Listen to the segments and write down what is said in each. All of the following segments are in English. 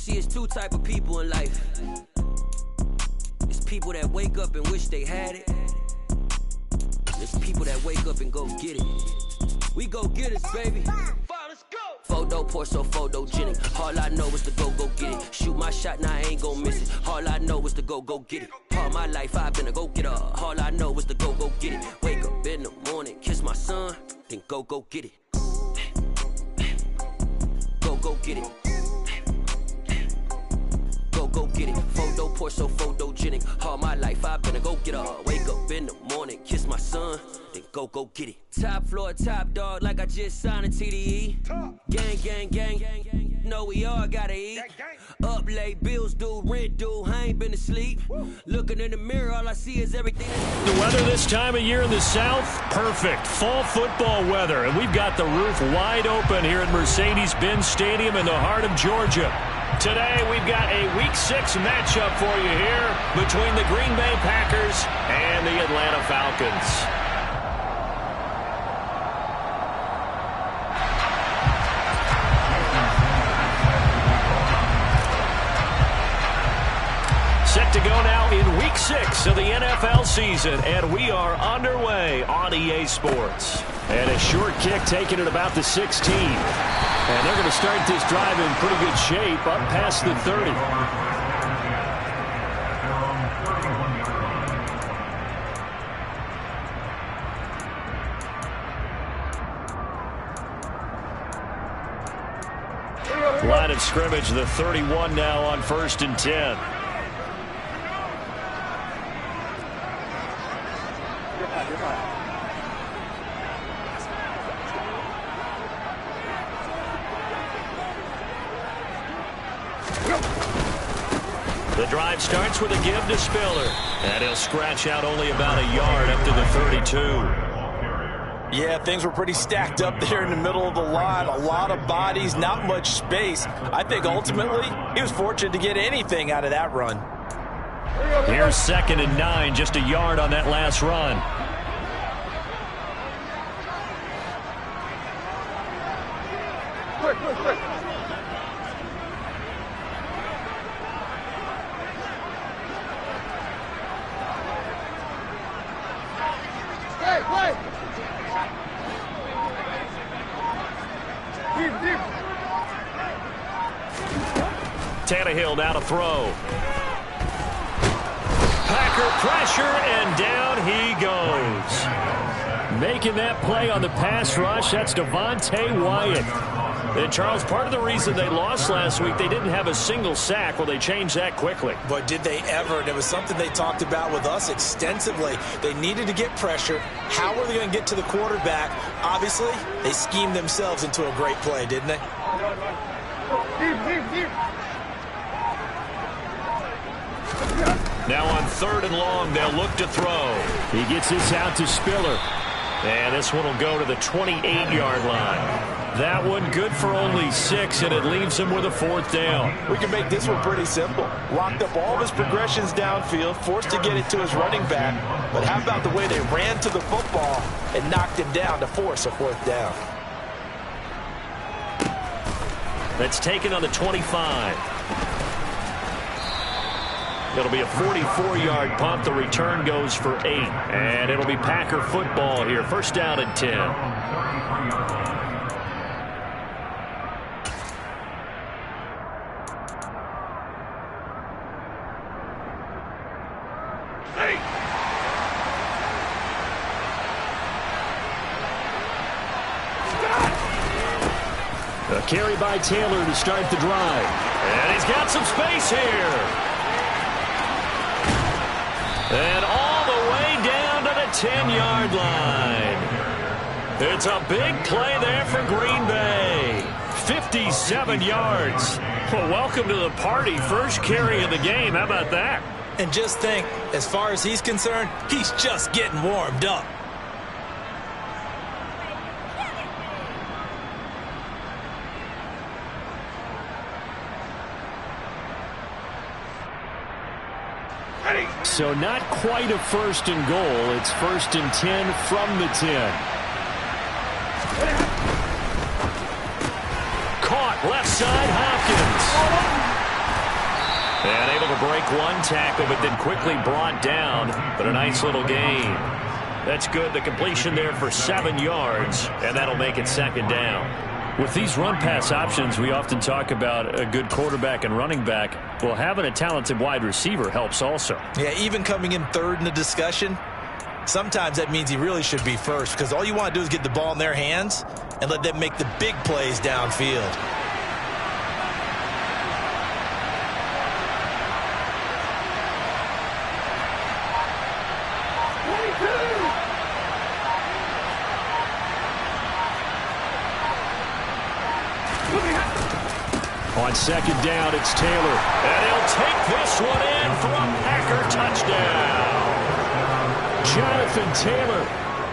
see, it's two type of people in life. It's people that wake up and wish they had it. It's people that wake up and go get it. We go get it, baby. Photo poor, so photogenic. All I know is to go get it. Shoot my shot, now I ain't gon' miss it. All I know is to go get it. All my life I've been a go-getter. All I know is to go get it. Wake up in the morning, kiss my son, then go get it. Go get it. Go get it. Photo poor, so photogenic. All my life I've been a go-getter. Wake up in the morning, kiss my son, then go get it. Top floor, top dog, like I just signed a TDE. Gang. Know we all gotta eat. Up late, bills due, rent due, I ain't been asleep. Looking in the mirror, all I see is everything. The weather this time of year in the South, perfect. Fall football weather, and we've got the roof wide open here at Mercedes-Benz Stadium in the heart of Georgia. Today, we've got a Week 6 matchup for you here between the Green Bay Packers and the Atlanta Falcons. Set to go now in Week 6 of the NFL season, and we are underway on EA Sports. And a short kick taken at about the 16. And they're going to start this drive in pretty good shape up past the 30. Line of scrimmage, the 31 now on 1st and 10. The drive starts with a give to Spiller, and he'll scratch out only about a yard up to the 32. Yeah, things were pretty stacked up there in the middle of the line. A lot of bodies, not much space. I think ultimately he was fortunate to get anything out of that run. Here's 2nd and 9, just a yard on that last run. Quick. Hey! Deep. Tannehill now to throw. Packer pressure, and down he goes. Making that play on the pass rush, that's Devontae Wyatt. And, Charles, part of the reason they lost last week, they didn't have a single sack. Well, they changed that quickly. But did they ever? And it was something they talked about with us extensively. They needed to get pressure. How were they going to get to the quarterback? Obviously, they schemed themselves into a great play, didn't they? Deep. Now on 3rd and long, they'll look to throw. He gets this out to Spiller. And this one will go to the 28-yard line. That one good for only 6, and it leaves him with a 4th down. We can make this one pretty simple. Locked up all of his progressions downfield, forced to get it to his running back. But how about the way they ran to the football and knocked him down to force a 4th down? That's taken on the 25. It'll be a 44-yard punt. The return goes for 8. And it'll be Packer football here. 1st down and 10. A carry by Taylor to start the drive. And he's got some space here. And all the way down to the 10-yard line. It's a big play there for Green Bay. 57 yards. Well, welcome to the party. First carry of the game. How about that? And just think, as far as he's concerned, he's just getting warmed up. So not quite a 1st and goal. It's 1st and 10 from the 10. Caught left side, Hopkins. And able to break one tackle, but then quickly brought down. But a nice little gain. That's good. The completion there for 7 yards, and that'll make it 2nd down. With these run-pass options, we often talk about a good quarterback and running back. Well, having a talented wide receiver helps also. Yeah, even coming in 3rd in the discussion, sometimes that means he really should be first, because all you want to do is get the ball in their hands and let them make the big plays downfield. On 2nd down, it's Taylor. And he'll take this one in for a Packer touchdown. Jonathan Taylor,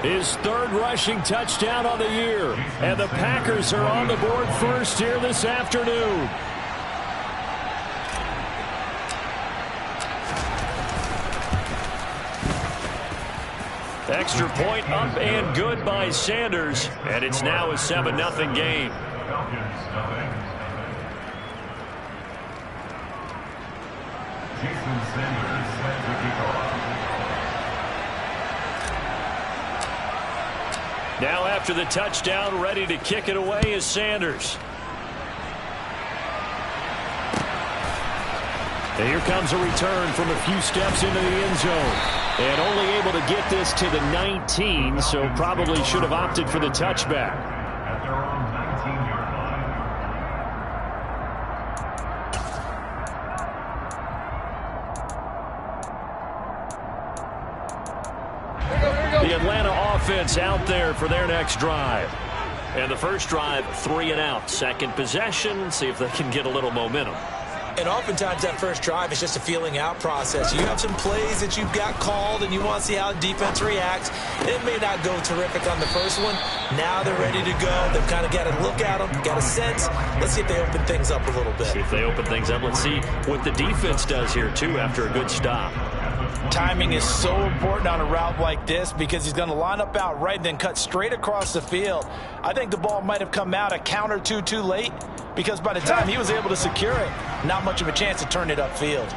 his 3rd rushing touchdown on the year. And the Packers are on the board first here this afternoon. Extra point up and good by Sanders. And it's now a 7-0 game. Now after the touchdown, ready to kick it away is Sanders. And here comes a return from a few steps into the end zone. And only able to get this to the 19, so probably should have opted for the touchback. The Atlanta offense out there for their next drive. And the first drive, 3 and out. Second possession, see if they can get a little momentum. And oftentimes that first drive is just a feeling out process. You have some plays that you've got called and you want to see how the defense reacts. It may not go terrific on the first one. Now they're ready to go. They've kind of got to look at them, got a sense. Let's see if they open things up a little bit. See if they open things up. Let's see what the defense does here, too, after a good stop. Timing is so important on a route like this because he's going to line up out right and then cut straight across the field. I think the ball might have come out a count or two too late because by the time he was able to secure it, not much of a chance to turn it upfield.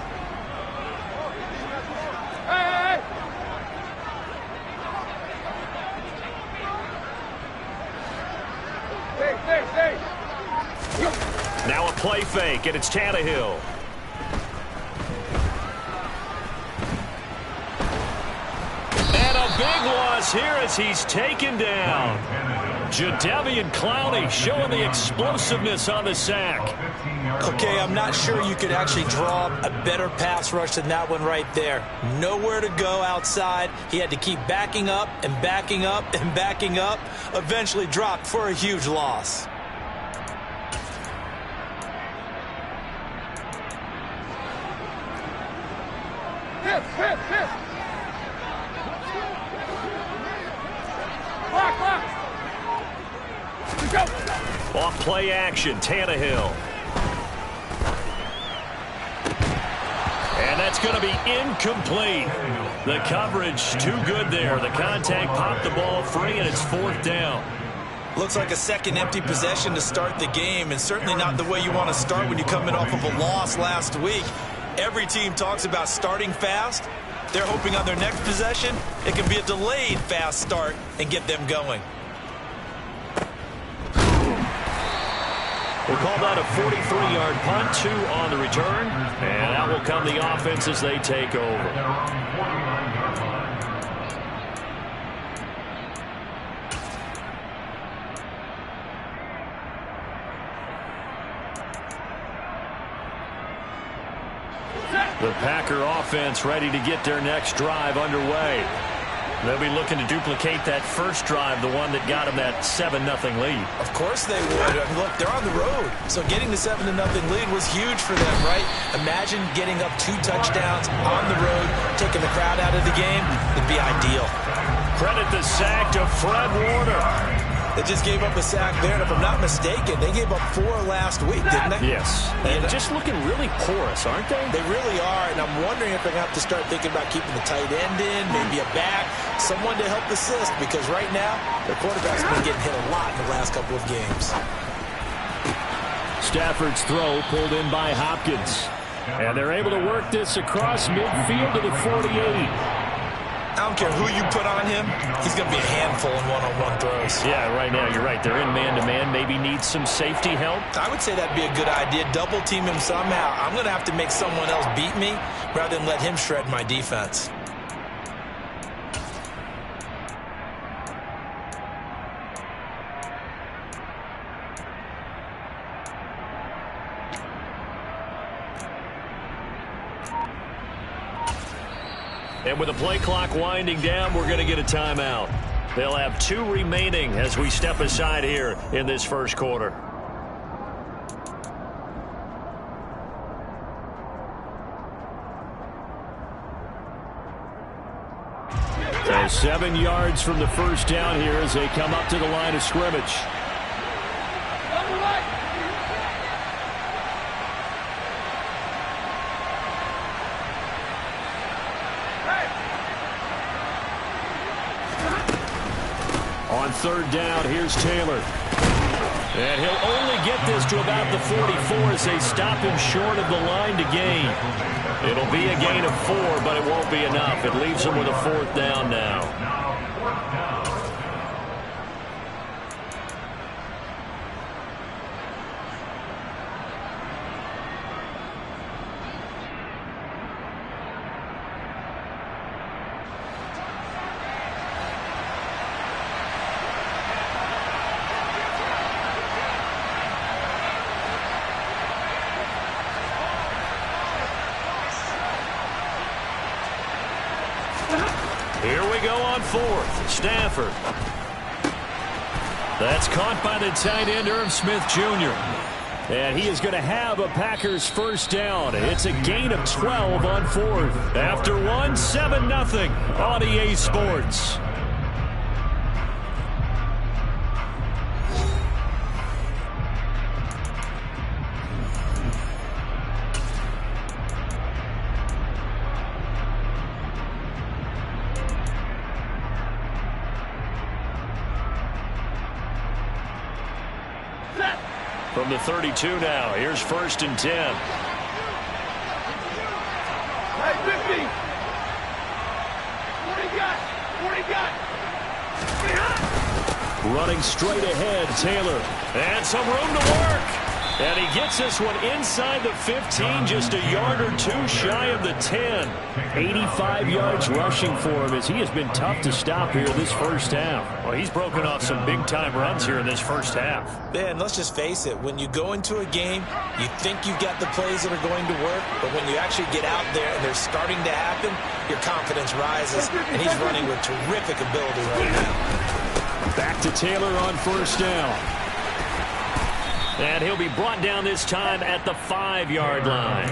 Now a play fake, and it's Tannehill. Big loss here as he's taken down. Jadeveon Clowney showing the explosiveness on the sack. Okay, I'm not sure you could actually draw a better pass rush than that one right there. Nowhere to go outside. He had to keep backing up and backing up and backing up. Eventually dropped for a huge loss. Off play action, Tannehill. And that's going to be incomplete. The coverage too good there. The contact popped the ball free, and it's 4th down. Looks like a second empty possession to start the game, and certainly not the way you want to start when you're coming off of a loss last week. Every team talks about starting fast. They're hoping on their next possession, it can be a delayed fast start and get them going. We'll call that a 43-yard punt, 2 on the return, and out will come the offense as they take over. The Packer offense ready to get their next drive underway. They'll be looking to duplicate that first drive, the one that got them that 7-0 lead. Of course they would. I mean, look, they're on the road. So getting the 7-0 lead was huge for them, right? Imagine getting up 2 touchdowns on the road, taking the crowd out of the game. It'd be ideal. Credit the sack to Fred Warner. They just gave up a sack there, and if I'm not mistaken, they gave up 4 last week, didn't they? Yes. And just looking really porous, aren't they? They really are, and I'm wondering if they're going to have to start thinking about keeping the tight end in, maybe a back, someone to help assist, because right now, their quarterback's been getting hit a lot in the last couple of games. Stafford's throw pulled in by Hopkins. And they're able to work this across midfield to the 48. I don't care who you put on him. He's going to be a handful in one-on-one throws. Yeah, right now, you're right. They're in man-to-man. Maybe needs some safety help. I would say that'd be a good idea. Double team him somehow. I'm going to have to make someone else beat me rather than let him shred my defense. And with the play clock winding down, we're going to get a timeout. They'll have 2 remaining as we step aside here in this first quarter. So 7 yards from the first down here as they come up to the line of scrimmage. On third down, here's Taylor. And he'll only get this to about the 44 as they stop him short of the line to gain. It'll be a gain of 4, but it won't be enough. It leaves him with a 4th down now. Here we go on 4th. Stafford. That's caught by the tight end, Irv Smith Jr. And he is going to have a Packers first down. It's a gain of 12 on 4th. After 1, 7-0 on EA Sports. From the 32 now, here's 1st and 10. Hey, 50. What do you got? What do you got? Behind. Running straight ahead, Taylor. And some room to work. And he gets this one inside the 15, just a yard or 2 shy of the 10. 85 yards rushing for him as he has been tough to stop here this first half. Well, he's broken off some big-time runs here in this first half. Yeah, and let's just face it. When you go into a game, you think you've got the plays that are going to work, but when you actually get out there and they're starting to happen, your confidence rises, and he's running with terrific ability right now. Back to Taylor on first down. And he'll be brought down this time at the 5-yard line.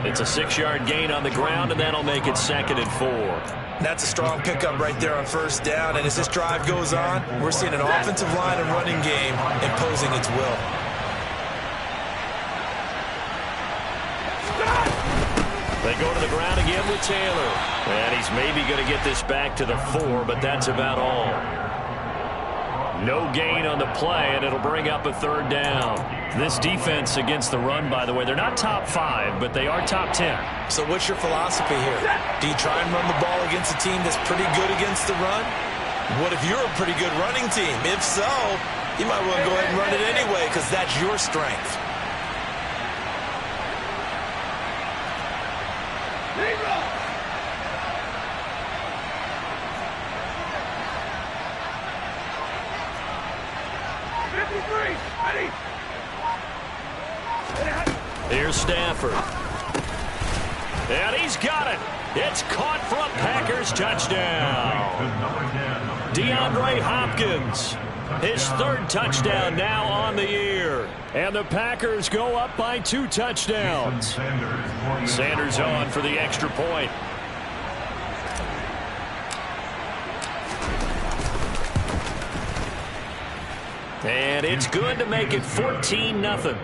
It's a 6-yard gain on the ground, and that'll make it 2nd and 4. That's a strong pickup right there on first down. And as this drive goes on, we're seeing an offensive line and running game imposing its will. They go to the ground again with Taylor. And he's maybe going to get this back to the 4, but that's about all. No gain on the play, and it'll bring up a 3rd down. This defense against the run, by the way, they're not top 5, but they are top 10. So what's your philosophy here? Do you try and run the ball against a team that's pretty good against the run? What if you're a pretty good running team? If so, you might want to go ahead and run it anyway because that's your strength. Here's Stafford. And he's got it. It's caught for a Packers touchdown. DeAndre Hopkins, his 3rd touchdown now on the year. And the Packers go up by 2 touchdowns. Sanders on for the extra point. And it's good to make it 14-0.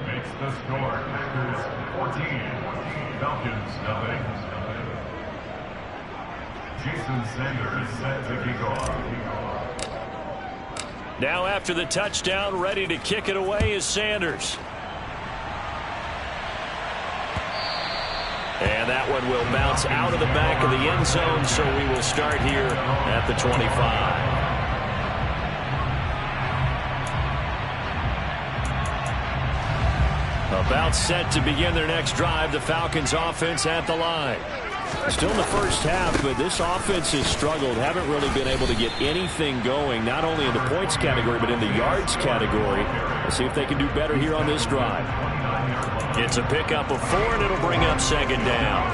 Makes the score Packers 14, Falcons 0. Jason Sanders set to kick off. Now after the touchdown, ready to kick it away is Sanders. And that one will bounce out of the back of the end zone, so we will start here at the 25. About set to begin their next drive, the Falcons offense at the line. Still in the first half, but this offense has struggled. Haven't really been able to get anything going, not only in the points category, but in the yards category. Let's see if they can do better here on this drive. It's a pickup of 4, and it'll bring up second down.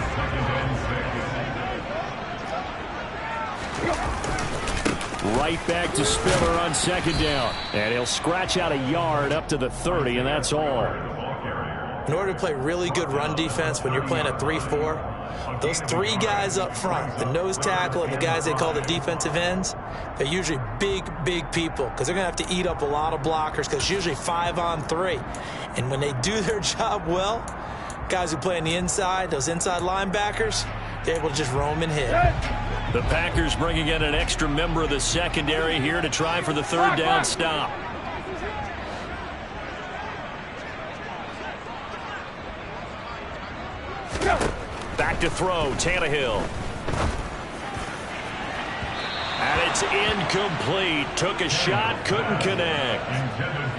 Right back to Spiller on second down. And he'll scratch out a yard up to the 30, and that's all. In order to play really good run defense when you're playing a 3-4, those 3 guys up front, the nose tackle and the guys they call the defensive ends, they're usually big people because they're going to have to eat up a lot of blockers because it's usually 5-on-3. And when they do their job well, guys who play on the inside, those inside linebackers, they're able to just roam and hit. The Packers bringing in an extra member of the secondary here to try for the third down stop. Back to throw, Tannehill. And it's incomplete. Took a shot, couldn't connect.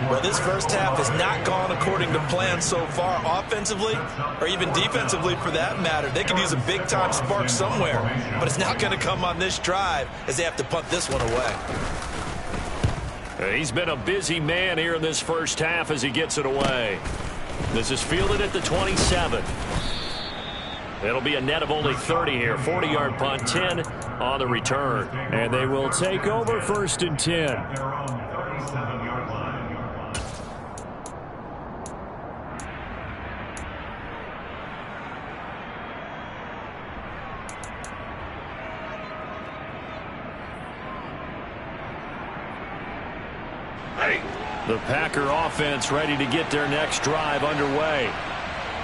Well, this first half has not gone according to plan so far, offensively or even defensively for that matter. They could use a big-time spark somewhere, but it's not going to come on this drive as they have to punt this one away. He's been a busy man here in this first half as he gets it away. This is fielded at the 27. It'll be a net of only 30 here. 40-yard punt, 10 on the return. And they will take over first and 10. Their own 37-yard line. The Packer offense ready to get their next drive underway.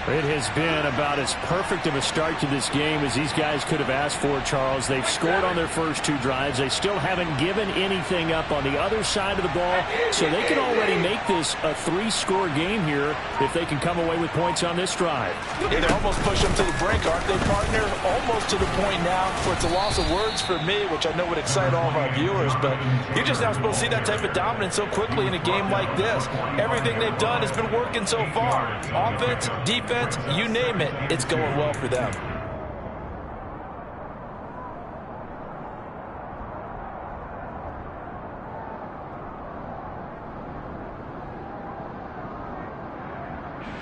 It has been about as perfect of a start to this game as these guys could have asked for, Charles. They've scored on their first 2 drives. They still haven't given anything up on the other side of the ball, so they can already make this a 3-score game here if they can come away with points on this drive. Yeah, they almost push them to the brink, aren't they, partner? Almost to the point now where it's a loss of words for me, which I know would excite all of our viewers, but you're just not supposed to see that type of dominance so quickly in a game like this. Everything they've done has been working so far. Offense, defense, you name it, it's going well for them.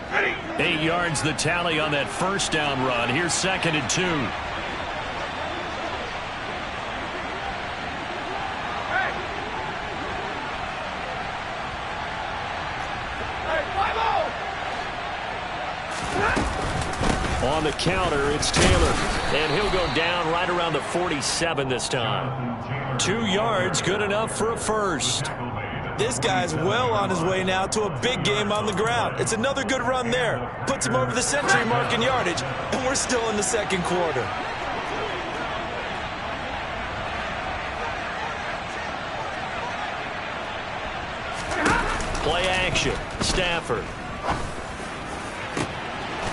Ready. 8 yards the tally on that first down run. Here's second and 2. On the counter, it's Taylor, and he'll go down right around the 47 this time. 2 yards, good enough for a first. This guy's well on his way now to a big game on the ground. It's another good run there. Puts him over the century mark in yardage, and we're still in the second quarter. Play action, Stafford.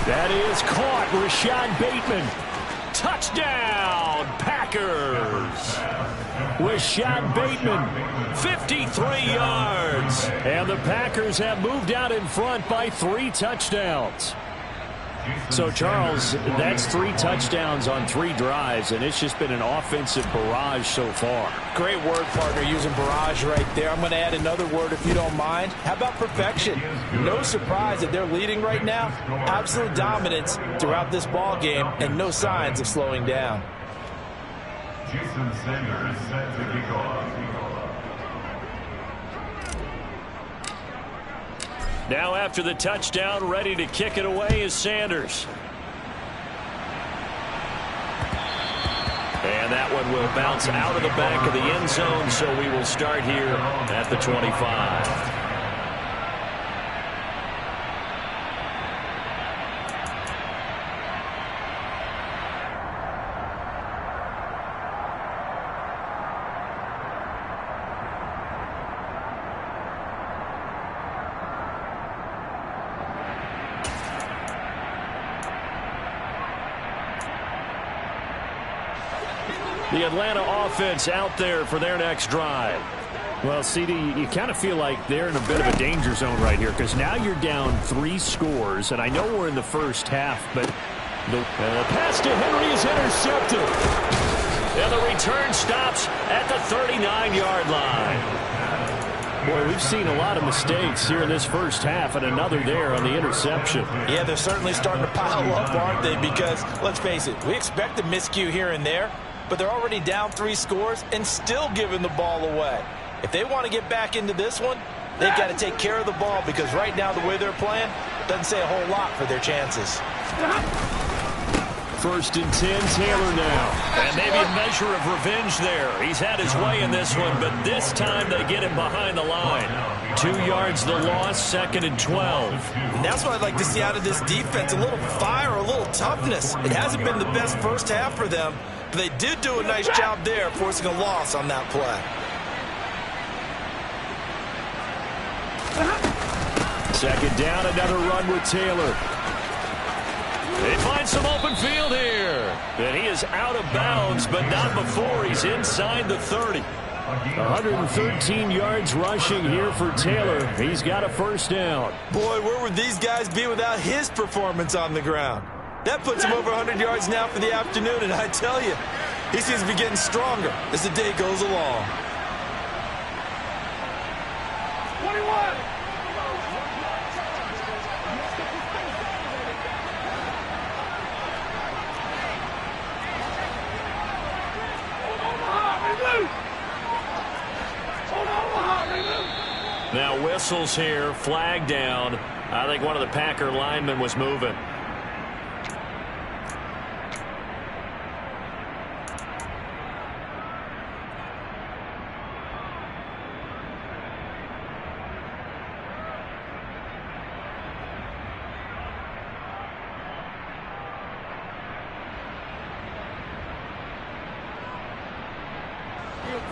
That is caught. Rashad Bateman. Touchdown, Packers. Rashad Bateman, 53 yards. And the Packers have moved out in front by 3 touchdowns. So, Charles, that's 3 touchdowns on 3 drives, and it's just been an offensive barrage so far. Great word, partner, using barrage right there. I'm going to add another word if you don't mind. How about perfection? No surprise that they're leading right now. Absolute dominance throughout this ball game and no signs of slowing down. Jason Sanders set to kick off. Now after the touchdown, ready to kick it away is Sanders. And that one will bounce out of the back of the end zone, so we will start here at the 25. The Atlanta offense out there for their next drive. Well, CD, you kind of feel like they're in a bit of a danger zone right here because now you're down 3 scores, and I know we're in the first half, but the pass to Henry is intercepted. And the return stops at the 39-yard line. Boy, we've seen a lot of mistakes here in this first half, and another there on the interception. Yeah, they're certainly starting to pile up, aren't they? Because, let's face it, we expect a miscue here and there, but they're already down 3 scores and still giving the ball away. If they want to get back into this one, they've got to take care of the ball because right now the way they're playing doesn't say a whole lot for their chances. 1st and 10, Taylor now. And maybe a measure of revenge there. He's had his way in this one, but this time they get him behind the line. 2 yards the loss, 2nd and 12. And that's what I'd like to see out of this defense, a little fire, a little toughness. It hasn't been the best first half for them, but they did do a nice job there forcing a loss on that play. 2nd down, another run with Taylor. They find some open field here. And he is out of bounds, but not before he's inside the 30. 113 yards rushing here for Taylor. He's got a 1st down. Boy, where would these guys be without his performance on the ground? That puts him over 100 yards now for the afternoon, and I tell you, he seems to be getting stronger as the day goes along. 21. Now whistles here, flag down. I think one of the Packer linemen was moving.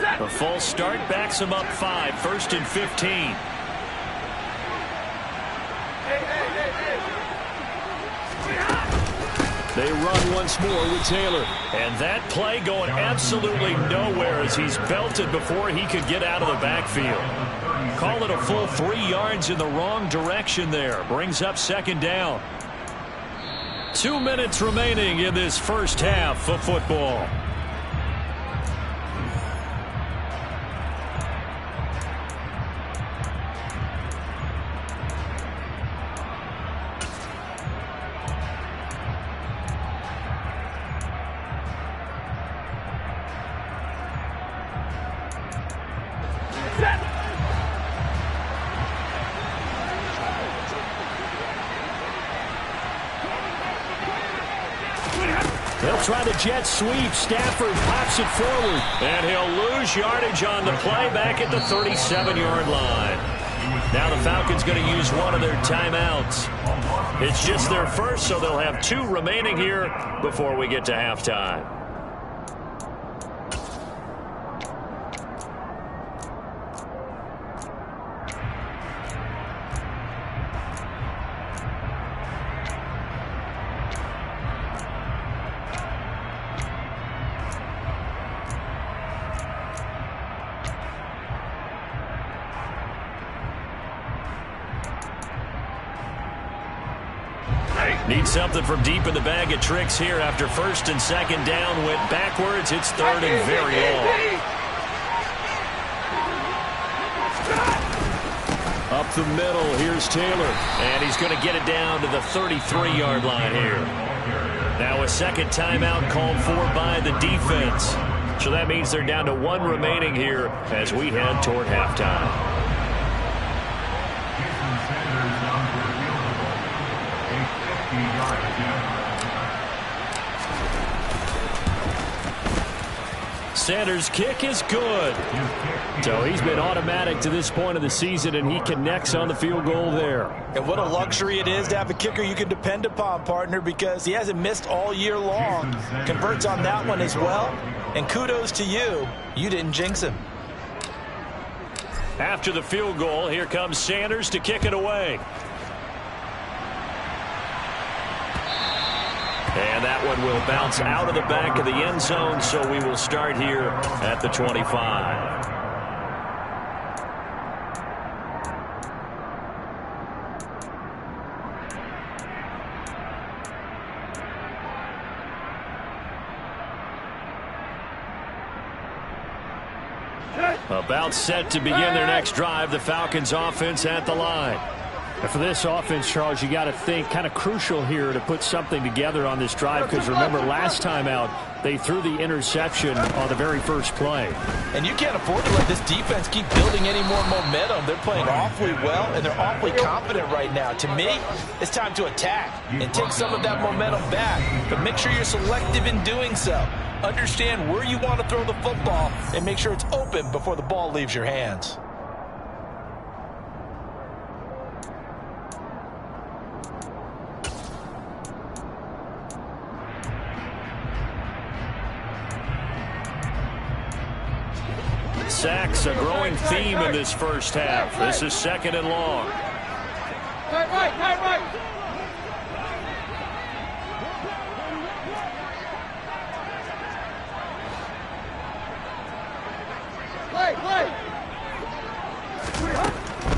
A false start backs him up 5, 1st and 15. They run once more with Taylor. And that play going absolutely nowhere as he's belted before he could get out of the backfield. Call it a full 3 yards in the wrong direction there. Brings up 2nd down. 2 minutes remaining in this first half of football. They'll try the jet sweep. Stafford pops it forward. And he'll lose yardage on the play back at the 37-yard line. Now the Falcons going to use one of their timeouts. It's just their first, so they'll have 2 remaining here before we get to halftime. Need something from deep in the bag of tricks here after 1st and 2nd down. Went backwards. It's 3rd and very long. Up the middle. Here's Taylor. And he's going to get it down to the 33-yard line here. Now a 2nd timeout called for by the defense. So that means they're down to 1 remaining here as we head toward halftime. Sanders' kick is good. So he's been automatic to this point of the season, and he connects on the field goal there. And what a luxury it is to have a kicker you can depend upon, partner, because he hasn't missed all year long. Converts on that one as well. And kudos to you. You didn't jinx him. After the field goal, here comes Sanders to kick it away. And And that one will bounce out of the back of the end zone, so we will start here at the 25. About set to begin their next drive, the Falcons offense at the line. And for this offense, Charles, you got to think kind of crucial here to put something together on this drive, because remember last time out they threw the interception on the very first play. And you can't afford to let this defense keep building any more momentum. They're playing awfully well, and they're awfully confident right now. To me, it's time to attack and take some of that momentum back, but make sure you're selective in doing so. Understand where you want to throw the football and make sure it's open before the ball leaves your hands. Sacks, a growing theme in this first half. This is 2nd and long. Right.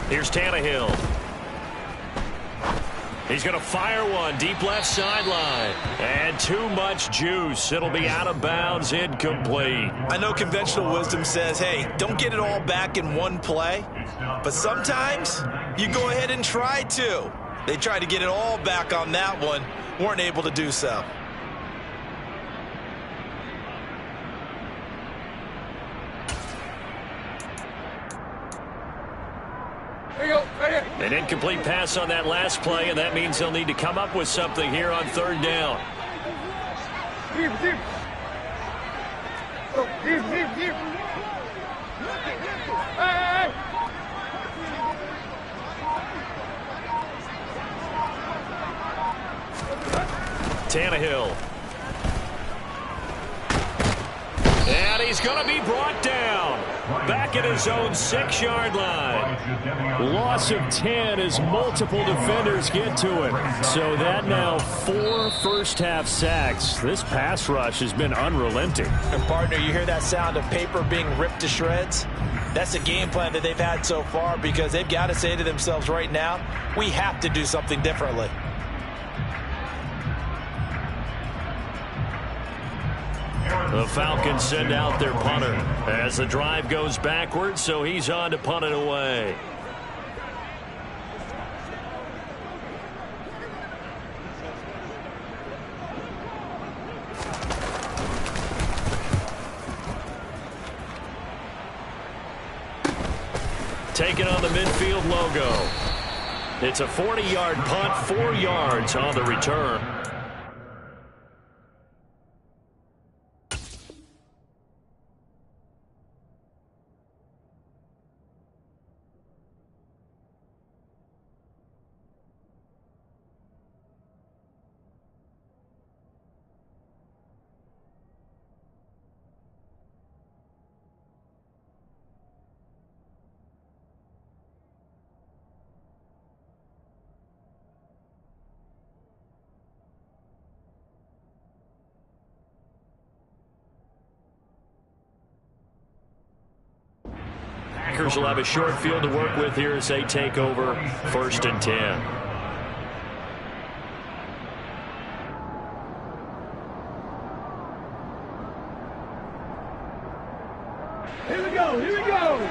Here's Tannehill. He's going to fire one deep left sideline. And too much juice. It'll be out of bounds, incomplete. I know conventional wisdom says, hey, don't get it all back in one play. But sometimes you go ahead and try to. They tried to get it all back on that one. Weren't able to do so. An incomplete pass on that last play, and that means they'll need to come up with something here on 3rd down. Tannehill. And he's going to be brought down. Back at his own 6-yard line. Loss of 10 as multiple defenders get to him. So that now 4 first-half sacks. This pass rush has been unrelenting. And, partner, you hear that sound of paper being ripped to shreds? That's the game plan that they've had so far, because they've got to say to themselves right now, we have to do something differently. The Falcons send out their punter as the drive goes backwards, so he's on to punt it away. Taking on the midfield logo. It's a 40-yard punt, 4 yards on the return. Packers will have a short field to work with here as they take over 1st and 10. Here we go.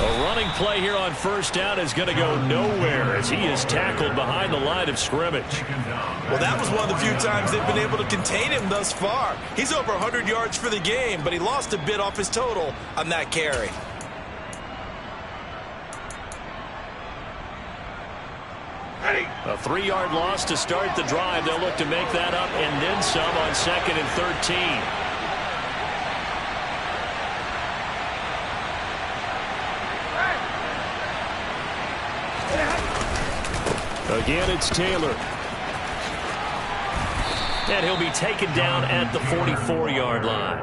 A running play here on 1st down is going to go nowhere as he is tackled behind the line of scrimmage. Well, that was one of the few times they've been able to contain him thus far. He's over 100 yards for the game, but he lost a bit off his total on that carry. A 3-yard loss to start the drive. They'll look to make that up and then some on 2nd and 13. Again, it's Taylor. And he'll be taken down at the 44-yard line.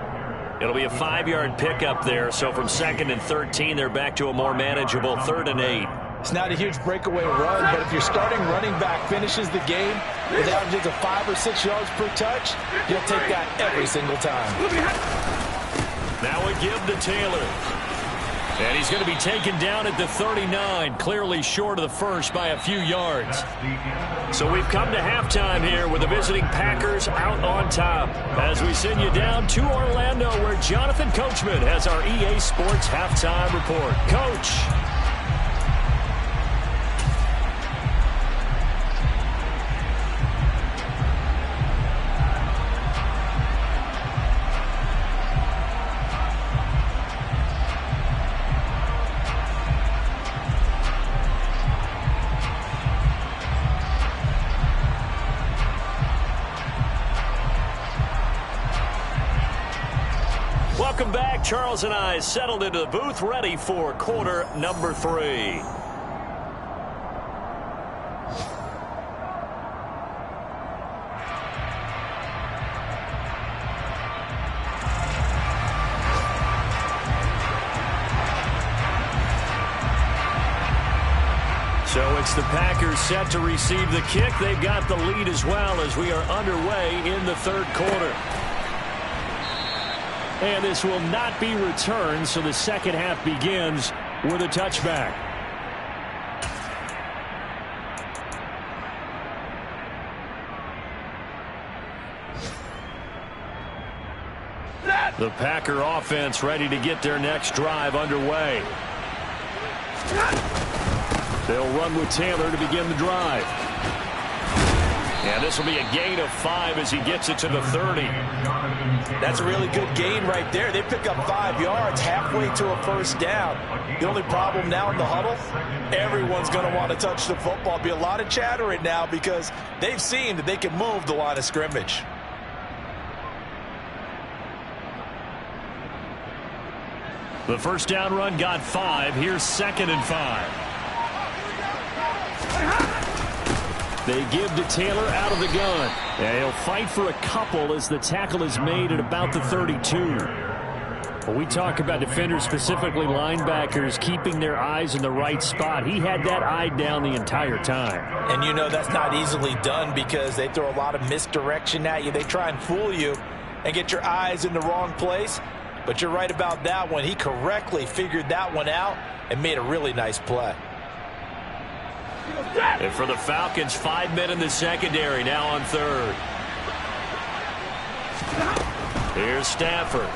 It'll be a 5-yard pickup there, so from 2nd and 13, they're back to a more manageable 3rd and 8. It's not a huge breakaway run, but if your starting running back finishes the game with averages of 5 or 6 yards per touch, you'll take that every single time. Now we give to Taylor. And he's going to be taken down at the 39, clearly short of the first by a few yards. So we've come to halftime here with the visiting Packers out on top. As we send you down to Orlando, where Jonathan Coachman has our EA Sports halftime report. Coach. Welcome back. Charles and I settled into the booth, ready for quarter number 3. So it's the Packers set to receive the kick. They've got the lead as well as we are underway in the 3rd quarter. And this will not be returned, so the second half begins with a touchback. The Packer offense ready to get their next drive underway. They'll run with Taylor to begin the drive. And this will be a gain of 5 as he gets it to the 30. That's a really good gain right there. They pick up 5 yards halfway to a 1st down. The only problem now in the huddle, everyone's going to want to touch the football. Be a lot of chattering now because they've seen that they can move the line of scrimmage. The 1st down run got 5. Here's 2nd and 5. They give to Taylor out of the gun. And he'll fight for a couple as the tackle is made at about the 32. When we talk about defenders, specifically linebackers, keeping their eyes in the right spot, he had that eye down the entire time. And you know that's not easily done because they throw a lot of misdirection at you. They try and fool you and get your eyes in the wrong place. But you're right about that one. He correctly figured that one out and made a really nice play. And for the Falcons, 5 men in the secondary, now on 3rd. Here's Stafford.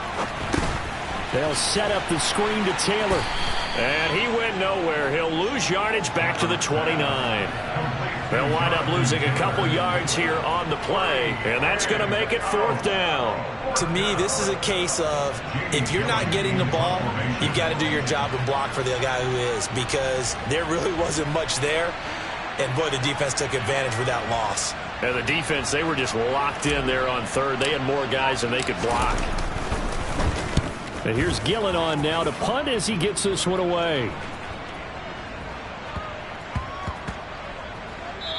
They'll set up the screen to Taylor. And he went nowhere. He'll lose yardage back to the 29. They'll wind up losing a couple yards here on the play, and that's going to make it 4th down. To me, this is a case of if you're not getting the ball, you've got to do your job and block for the guy who is, because there really wasn't much there. And, boy, the defense took advantage with that loss. And the defense, they were just locked in there on 3rd. They had more guys than they could block. And here's Gillen on now to punt as he gets this one away.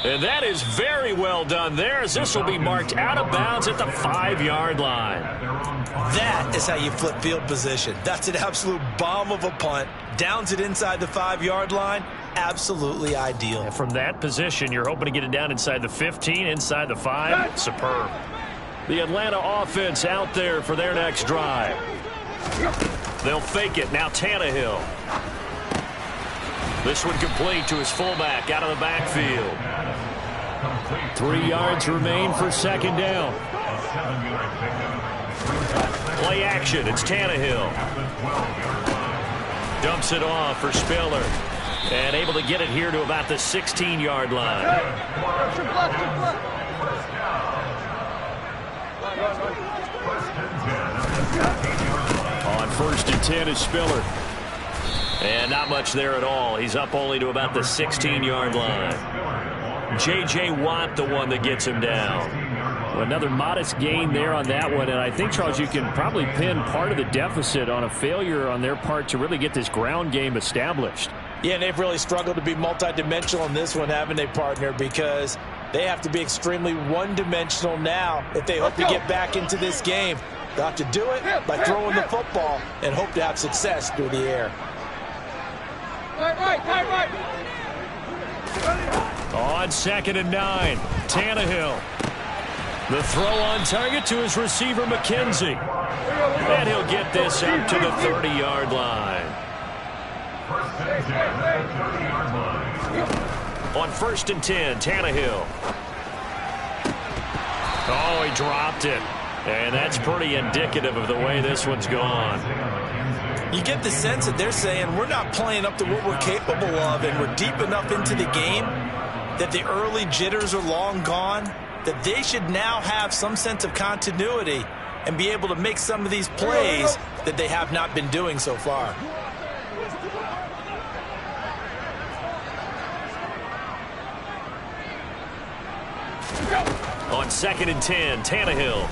And that is very well done there, as this will be marked out of bounds at the 5-yard line. That is how you flip field position. That's an absolute bomb of a punt. Downs it inside the 5-yard line. Absolutely ideal. And from that position, you're hoping to get it down inside the 15, inside the 5. Superb. The Atlanta offense out there for their next drive. They'll fake it. Now Tannehill. This one complete to his fullback out of the backfield. 3 yards remain for 2nd down. Play action. It's Tannehill. Dumps it off for Spiller. And able to get it here to about the 16-yard line. On 1st and 10 is Spiller. And not much there at all. He's up only to about the 16-yard line. J.J. Watt, the one that gets him down. Well, another modest gain there on that one. And I think, Charles, you can probably pin part of the deficit on a failure on their part to really get this ground game established. Yeah, and they've really struggled to be multidimensional in this one, haven't they, partner? Because they have to be extremely one-dimensional now if they hope to get back into this game. Got to do it by throwing the football and hope to have success through the air. Right. On 2nd and 9, Tannehill. The throw on target to his receiver, McKenzie. And he'll get this up to the 30-yard line. On 1st and 10, Tannehill. Oh, he dropped it. And that's pretty indicative of the way this one's gone. You get the sense that they're saying we're not playing up to what we're capable of, and we're deep enough into the game that the early jitters are long gone, that they should now have some sense of continuity and be able to make some of these plays that they have not been doing so far. On 2nd and 10, Tannehill.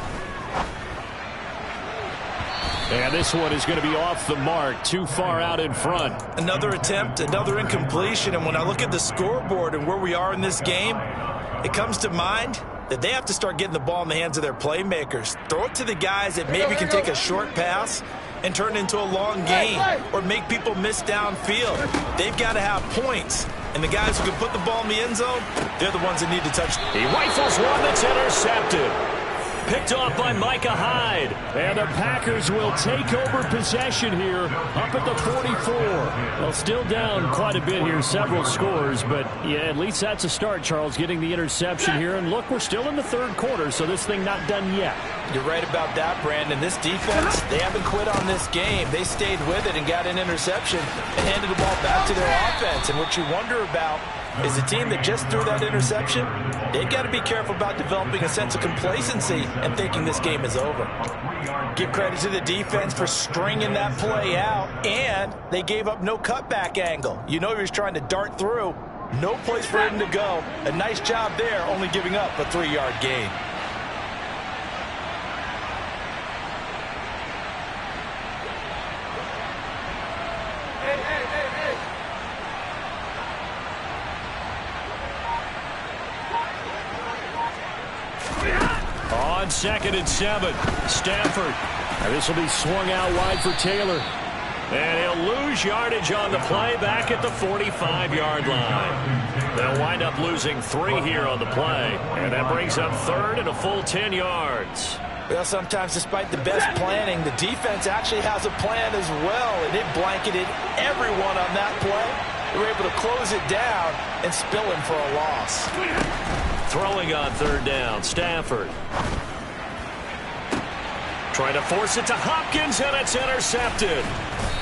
And this one is going to be off the mark, too far out in front. Another attempt, another incompletion, and when I look at the scoreboard and where we are in this game, it comes to mind that they have to start getting the ball in the hands of their playmakers. Throw it to the guys that maybe can take a short pass and turn it into a long gain or make people miss downfield. They've got to have points, and the guys who can put the ball in the end zone, they're the ones that need to touch. He rifles one that's intercepted. Picked off by Micah Hyde. And the Packers will take over possession here up at the 44. Well, still down quite a bit here, several scores, but yeah, at least that's a start, Charles, getting the interception here. And look, we're still in the 3rd quarter, so this thing not done yet. You're right about that, Brandon. This defense, they haven't quit on this game. They stayed with it and got an interception and handed the ball back to their offense. And what you wonder about is the team that just threw that interception, they've got to be careful about developing a sense of complacency and thinking this game is over. Give credit to the defense for stringing that play out, and they gave up no cutback angle. You know he was trying to dart through. No place for him to go. A nice job there, only giving up a 3-yard gain. On 2nd and 7, Stafford. This will be swung out wide for Taylor. And he'll lose yardage on the play back at the 45-yard line. They'll wind up losing 3 here on the play. And that brings up 3rd and a full 10 yards. Well, sometimes despite the best planning, the defense actually has a plan as well. And it blanketed everyone on that play. They were able to close it down and spill him for a loss. Throwing on 3rd down, Stafford. Trying to force it to Hopkins, and it's intercepted.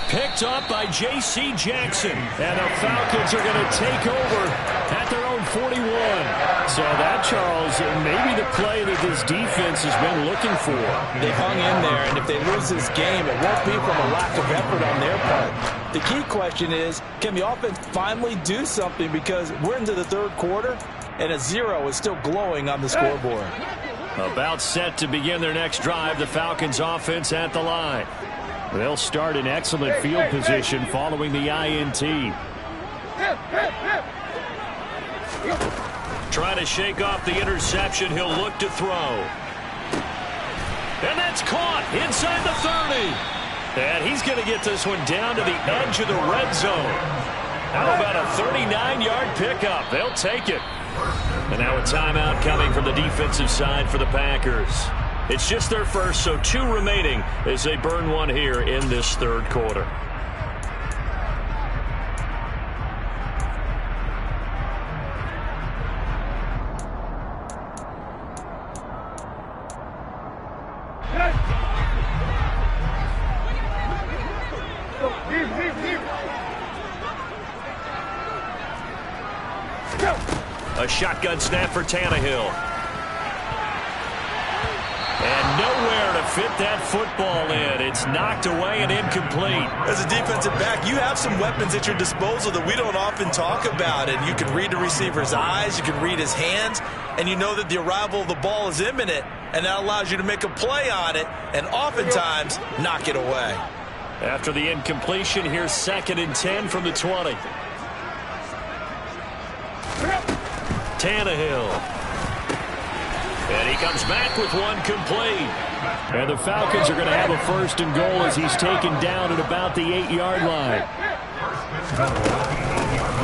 Picked up by J.C. Jackson. And the Falcons are going to take over at their own 41. So that, Charles, maybe the play that this defense has been looking for. They hung in there, and if they lose this game, it won't be from a lack of effort on their part. The key question is, can the offense finally do something? Because we're into the 3rd quarter, and a 0 is still glowing on the scoreboard. About set to begin their next drive, the Falcons offense at the line. They'll start in excellent field position following the INT. Trying to shake off the interception. He'll look to throw. And that's caught inside the 30. And he's going to get this one down to the edge of the red zone. How about a 39-yard pickup? They'll take it. And now a timeout coming from the defensive side for the Packers. It's just their first, so 2 remaining as they burn one here in this 3rd quarter. A shotgun snap for Tannehill. And nowhere to fit that football in. It's knocked away and incomplete. As a defensive back, you have some weapons at your disposal that we don't often talk about. And you can read the receiver's eyes, you can read his hands, and you know that the arrival of the ball is imminent. And that allows you to make a play on it and oftentimes knock it away. After the incompletion, here's 2nd and 10 from the 20. Tannehill. And he comes back with one complete. And the Falcons are going to have a 1st and goal as he's taken down at about the 8-yard line.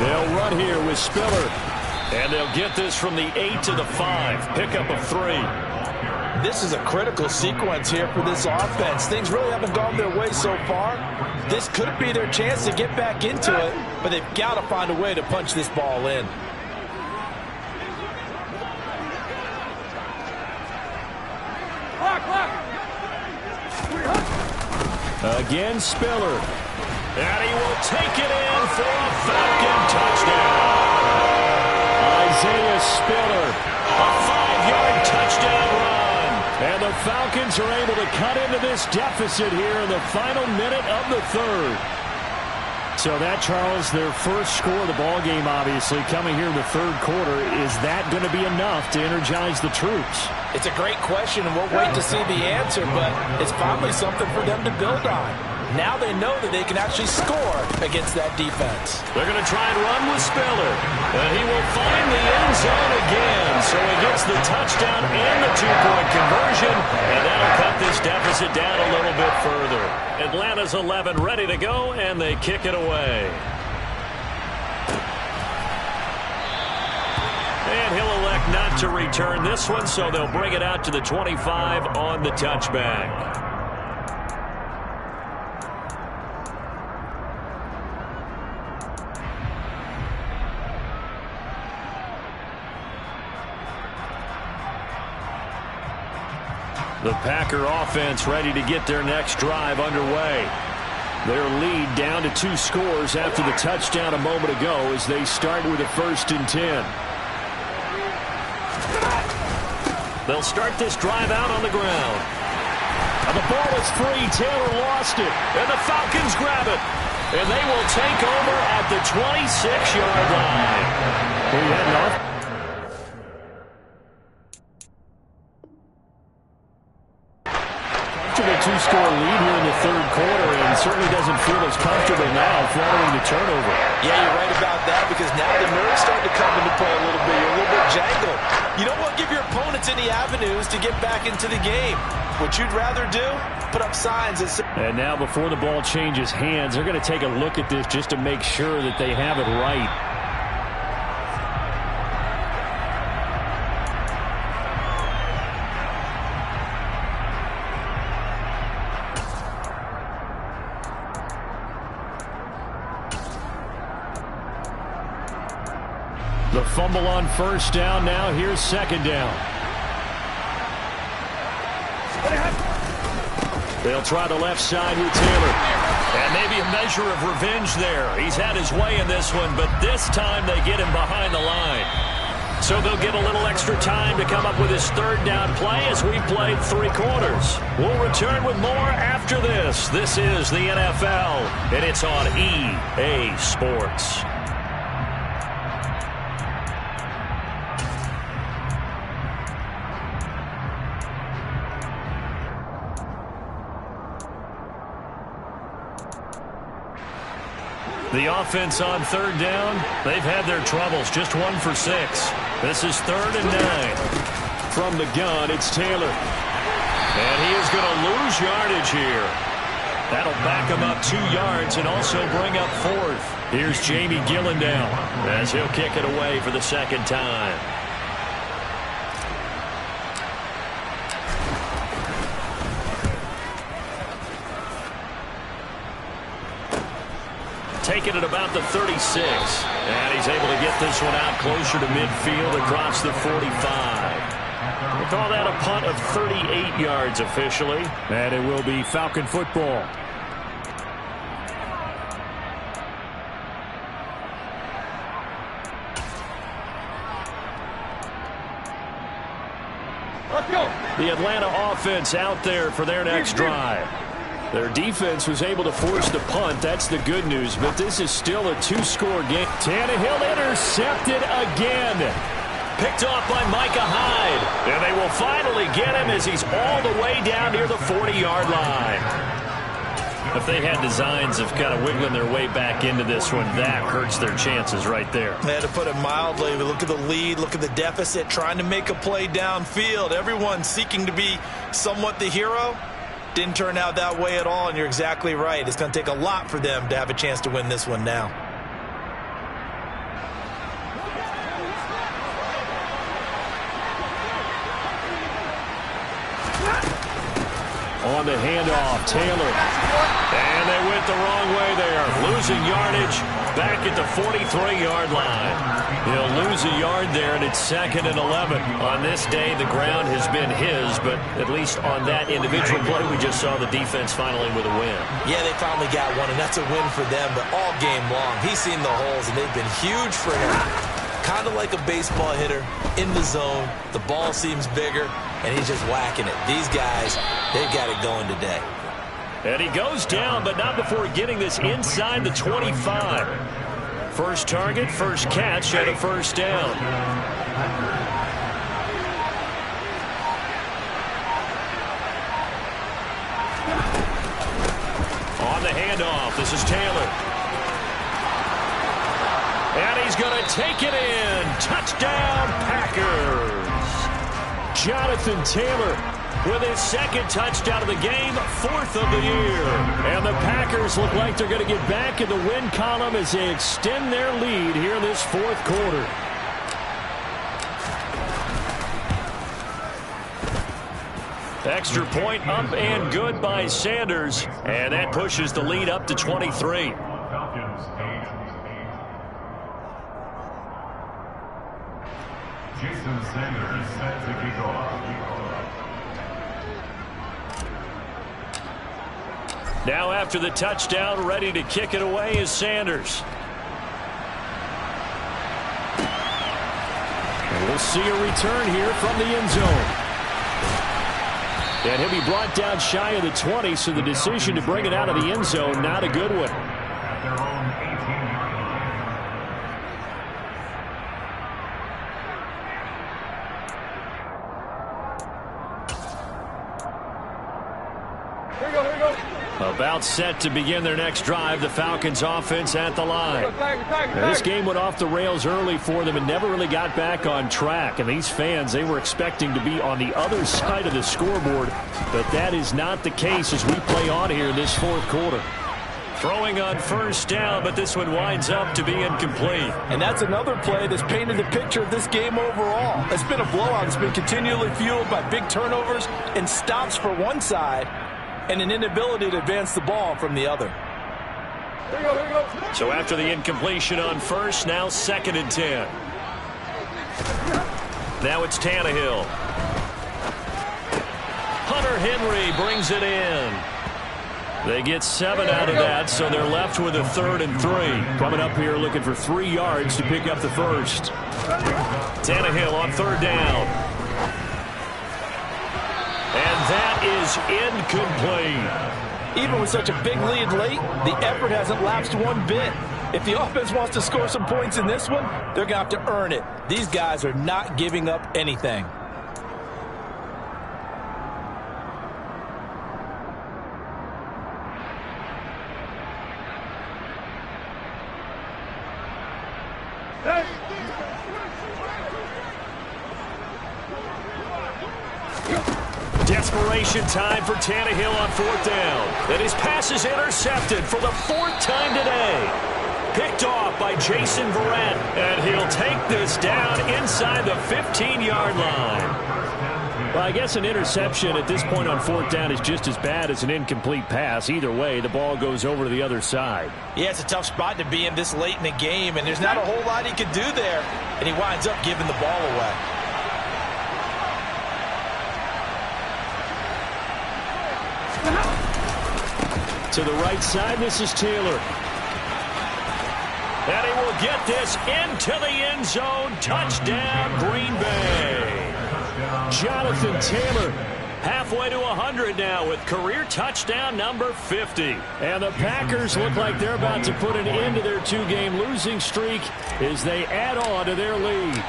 They'll run here with Spiller. And they'll get this from the 8 to the 5. Pickup of 3. This is a critical sequence here for this offense. Things really haven't gone their way so far. This could be their chance to get back into it, but they've got to find a way to punch this ball in. Again, Spiller. And he will take it in for a Falcon touchdown. Isaiah Spiller. A 5-yard touchdown run. And the Falcons are able to cut into this deficit here in the final minute of the 3rd. So that, Charles, their first score of the ball game, obviously, coming here in the 3rd quarter. Is that going to be enough to energize the troops? It's a great question, and we'll wait to see the answer, but it's finally something for them to build on. Now they know that they can actually score against that defense. They're going to try and run with Spiller. And he will find the end zone again. So he gets the touchdown and the 2-point conversion. And that'll cut this deficit down a little bit further. Atlanta's 11 ready to go, and they kick it away. And he'll elect not to return this one, so they'll bring it out to the 25 on the touchback. The Packer offense ready to get their next drive underway. Their lead down to 2 scores after the touchdown a moment ago as they start with a 1st and 10. They'll start this drive out on the ground. And the ball is free. Taylor lost it. And the Falcons grab it. And they will take over at the 26-yard line. We had enough. A 2-score lead here in the 3rd quarter, and certainly doesn't feel as comfortable now following the turnover. Yeah, you're right about that, because now the nerves start to come into play a little bit. You're a little bit jangled. You don't want to give your opponents any avenues to get back into the game. What you'd rather do, put up signs. And now before the ball changes hands, they're going to take a look at this just to make sure that they have it right. The fumble on 1st down. Now here's 2nd down. They'll try the left side with Taylor. And maybe a measure of revenge there. He's had his way in this one, but this time they get him behind the line. So they'll get a little extra time to come up with his 3rd down play as we played 3 quarters. We'll return with more after this. This is the NFL, and it's on EA Sports. The offense on 3rd down, they've had their troubles, just 1 for 6. This is 3rd and 9. From the gun, it's Taylor. And he is going to lose yardage here. That'll back him up 2 yards and also bring up 4th. Here's Jamie Gillendown as he'll kick it away for the 2nd time. Taking it about the 36. And he's able to get this one out closer to midfield across the 45. We'll call that a punt of 38 yards officially. And it will be Falcon football. Let's go. The Atlanta offense out there for their next drive. Their defense was able to force the punt. That's the good news, but this is still a 2-score game. Tannehill intercepted again. Picked off by Micah Hyde. And they will finally get him as he's all the way down near the 40-yard line. If they had designs of kind of wiggling their way back into this one, that hurts their chances right there. They had to put it mildly. Look at the lead, look at the deficit, trying to make a play downfield. Everyone seeking to be somewhat the hero. Didn't turn out that way at all, and you're exactly right. It's going to take a lot for them to have a chance to win this one now. On the handoff, Taylor. And they went the wrong way there. Losing yardage back at the 43-yard line. He'll lose a yard there, and it's 2nd and 11. On this day, the ground has been his, but at least on that individual play, we just saw the defense finally with a win. Yeah, they finally got one, and that's a win for them, but all game long, he's seen the holes, and they've been huge for him. Kind of like a baseball hitter in the zone. The ball seems bigger, and he's just whacking it. These guys, they've got it going today. And he goes down, but not before getting this inside the 25. First target, first catch, and a first down. On the handoff, this is Taylor. And he's going to take it in. Touchdown, Packers. Jonathan Taylor with his 2nd touchdown of the game, 4th of the year. And the Packers look like they're going to get back in the win column as they extend their lead here in this 4th quarter. Extra point up and good by Sanders. And that pushes the lead up to 23. Falcons 8. Jason Sanders set to kick off. Now after the touchdown, ready to kick it away is Sanders. And we'll see a return here from the end zone. And he'll be brought down shy of the 20, so the decision to bring it out of the end zone, not a good one. At their own 18-yard line. Here we go, here we go. About set to begin their next drive, the Falcons offense at the line. Now, this game went off the rails early for them and never really got back on track. And these fans, they were expecting to be on the other side of the scoreboard. But that is not the case as we play on here in this 4th quarter. Throwing on first down, but this one winds up to be incomplete. And that's another play that's painted the picture of this game overall. It's been a blowout. It's been continually fueled by big turnovers and stops for one side and an inability to advance the ball from the other. Here we go, here we go. So after the incompletion on first, now 2nd and 10. Now it's Tannehill. Hunter Henry brings it in. They get 7 out of that, so they're left with a 3rd and 3. Coming up here looking for 3 yards to pick up the first. Tannehill on 3rd down. And that is incomplete. Even with such a big lead late, the effort hasn't lapsed one bit. If the offense wants to score some points in this one, they're going to have to earn it. These guys are not giving up anything. Desperation time for Tannehill on 4th down. And his pass is intercepted for the 4th time today. Picked off by Jason Verrett. And he'll take this down inside the 15-yard line. Well, I guess an interception at this point on 4th down is just as bad as an incomplete pass. Either way, the ball goes over to the other side. Yeah, it's a tough spot to be in this late in the game, and there's not a whole lot he could do there. And he winds up giving the ball away. To the right side, this is Taylor. And he will get this into the end zone. Touchdown, Green Bay. Jonathan Taylor halfway to 100 now with career touchdown number 50. And the Packers look like they're about to put an end to their 2-game losing streak as they add on to their lead.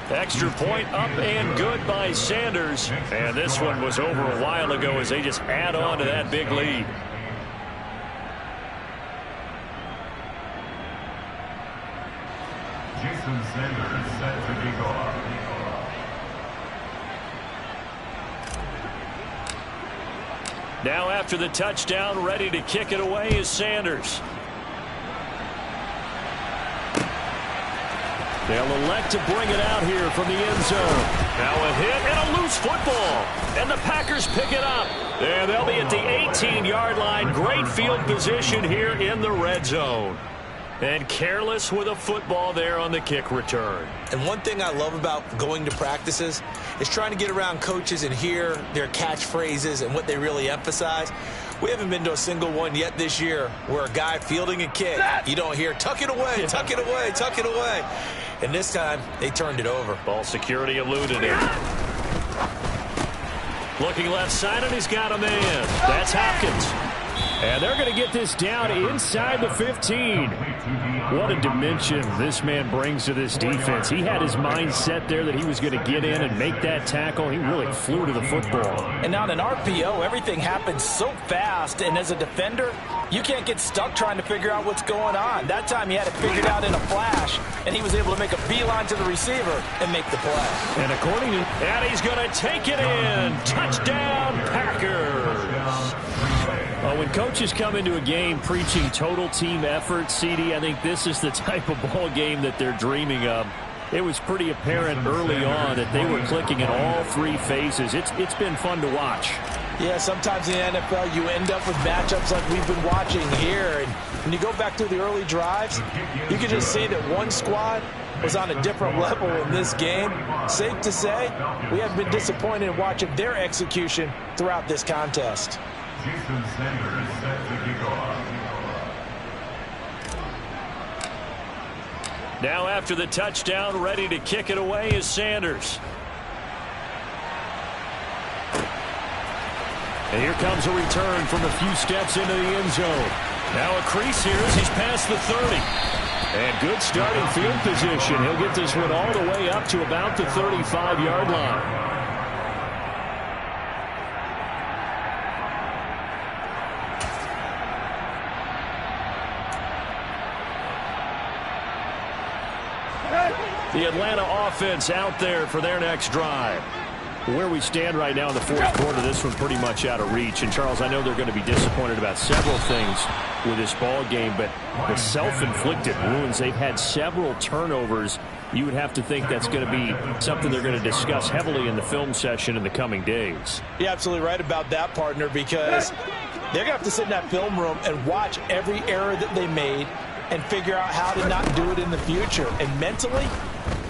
Extra point up and good by Sanders. And this one was over a while ago as they just add on to that big lead. Jason Sanders set to kick off. Now after the touchdown, ready to kick it away is Sanders. They'll elect to bring it out here from the end zone. Now a hit and a loose football. And the Packers pick it up. And they'll be at the 18-yard line. Great field position here in the red zone. And careless with a football there on the kick return. And one thing I love about going to practices is trying to get around coaches and hear their catchphrases and what they really emphasize. We haven't been to a single one yet this year where a guy fielding a kick, you don't hear, tuck it away, tuck it away, tuck it away. And this time, they turned it over. Ball security eluded him. Looking left side, and he's got a man. That's Hopkins. And they're going to get this down inside the 15. What a dimension this man brings to this defense. He had his mind set there that he was going to get in and make that tackle. He really flew to the football. And on an RPO, everything happens so fast. And as a defender, you can't get stuck trying to figure out what's going on. That time he had it figured out in a flash, and he was able to make a beeline to the receiver and make the play. And according to... And he's going to take it in. Touchdown, Packers. When coaches come into a game preaching total team effort, CD, I think this is the type of ball game that they're dreaming of. It was pretty apparent early on that they were clicking in all three phases. It's been fun to watch. Yeah, sometimes in the NFL you end up with matchups like we've been watching here. And when you go back to the early drives, you can just see that one squad was on a different level in this game. Safe to say, we have been disappointed in watching their execution throughout this contest. Jason Sanders set to kick off. Now after the touchdown, ready to kick it away is Sanders. And here comes a return from a few steps into the end zone. Now a crease here as he's past the 30. And good starting field position. He'll get this one all the way up to about the 35-yard line. The Atlanta offense out there for their next drive. Where we stand right now in the fourth quarter, this one pretty much out of reach. And, Charles, I know they're going to be disappointed about several things with this ball game, but the self-inflicted wounds, they've had several turnovers. You would have to think that's going to be something they're going to discuss heavily in the film session in the coming days. You're absolutely right about that, partner, because they're going to have to sit in that film room and watch every error that they made and figure out how to not do it in the future. And mentally,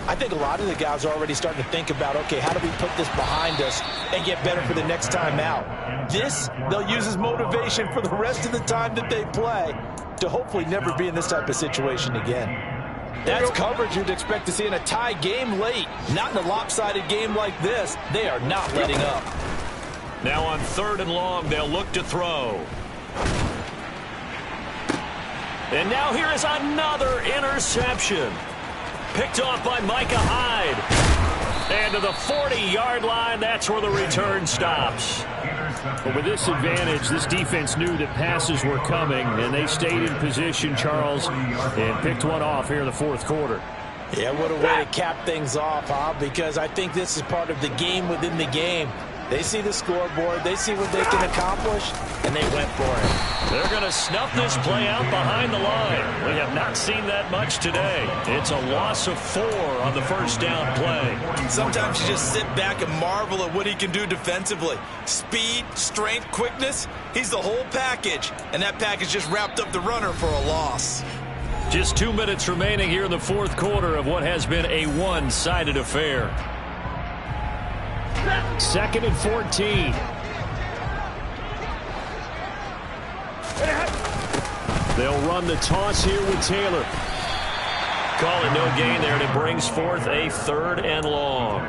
I think a lot of the guys are already starting to think about, okay, how do we put this behind us and get better for the next time out? This, they'll use as motivation for the rest of the time that they play to hopefully never be in this type of situation again. That's coverage you'd expect to see in a tie game late. Not in a lopsided game like this. They are not letting up. Now on 3rd and long, they'll look to throw. And now here is another interception. Picked off by Micah Hyde. And to the 40-yard line, that's where the return stops. But with this advantage, this defense knew that passes were coming, and they stayed in position, Charles, and picked one off here in the fourth quarter. Yeah, what a way to cap things off, huh? Because I think this is part of the game within the game. They see the scoreboard, they see what they can accomplish, and they went for it. They're going to snuff this play out behind the line. We have not seen that much today. It's a loss of 4 on the first down play. Sometimes you just sit back and marvel at what he can do defensively. Speed, strength, quickness, he's the whole package. And that package just wrapped up the runner for a loss. Just 2 minutes remaining here in the fourth quarter of what has been a one-sided affair. 2nd and 14. They'll run the toss here with Taylor. Call it no gain there, and it brings forth a 3rd and long.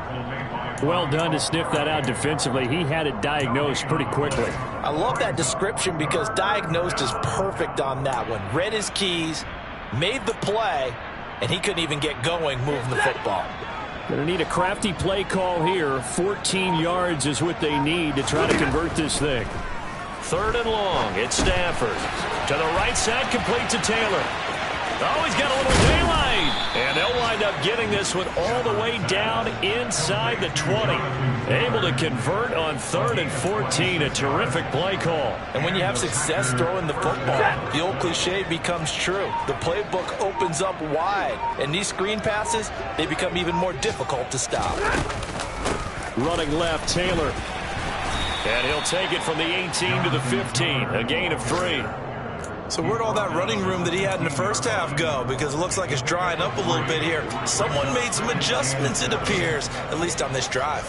Well done to sniff that out defensively. He had it diagnosed pretty quickly. I love that description because diagnosed is perfect on that one. Read his keys, made the play, and he couldn't even get going moving the football. Going to need a crafty play call here. 14 yards is what they need to try to convert this thing. 3rd and long. It's Stafford. To the right side, complete to Taylor. Oh, he's got a little daylight. And they'll wind up getting this one all the way down inside the 20. Able to convert on 3rd and 14. A terrific play call. And when you have success throwing the football, the old cliche becomes true. The playbook opens up wide. And these screen passes, they become even more difficult to stop. Running left, Taylor. And he'll take it from the 18 to the 15. A gain of 3. So where'd all that running room that he had in the first half go? Because it looks like it's drying up a little bit here. Someone made some adjustments, it appears, at least on this drive.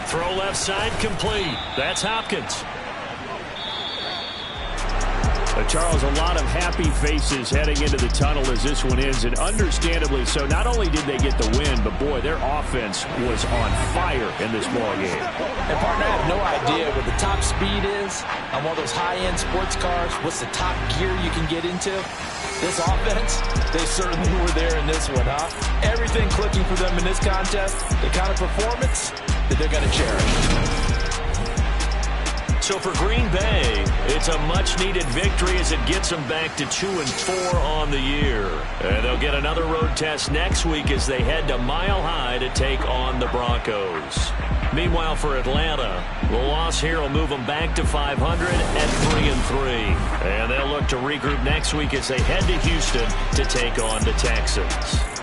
Throw left side, complete. That's Hopkins. Charles, a lot of happy faces heading into the tunnel as this one ends, and understandably so. Not only did they get the win, but boy, their offense was on fire in this ball game. And partner, I have no idea what the top speed is on one of those high-end sports cars. What's the top gear you can get into? This offense, they certainly were there in this one, huh? Everything clicking for them in this contest, the kind of performance that they're going to cherish. So for Green Bay, it's a much-needed victory as it gets them back to 2-4 on the year. And they'll get another road test next week as they head to Mile High to take on the Broncos. Meanwhile, for Atlanta, the loss here will move them back to 500 at 3-3. And they'll look to regroup next week as they head to Houston to take on the Texans.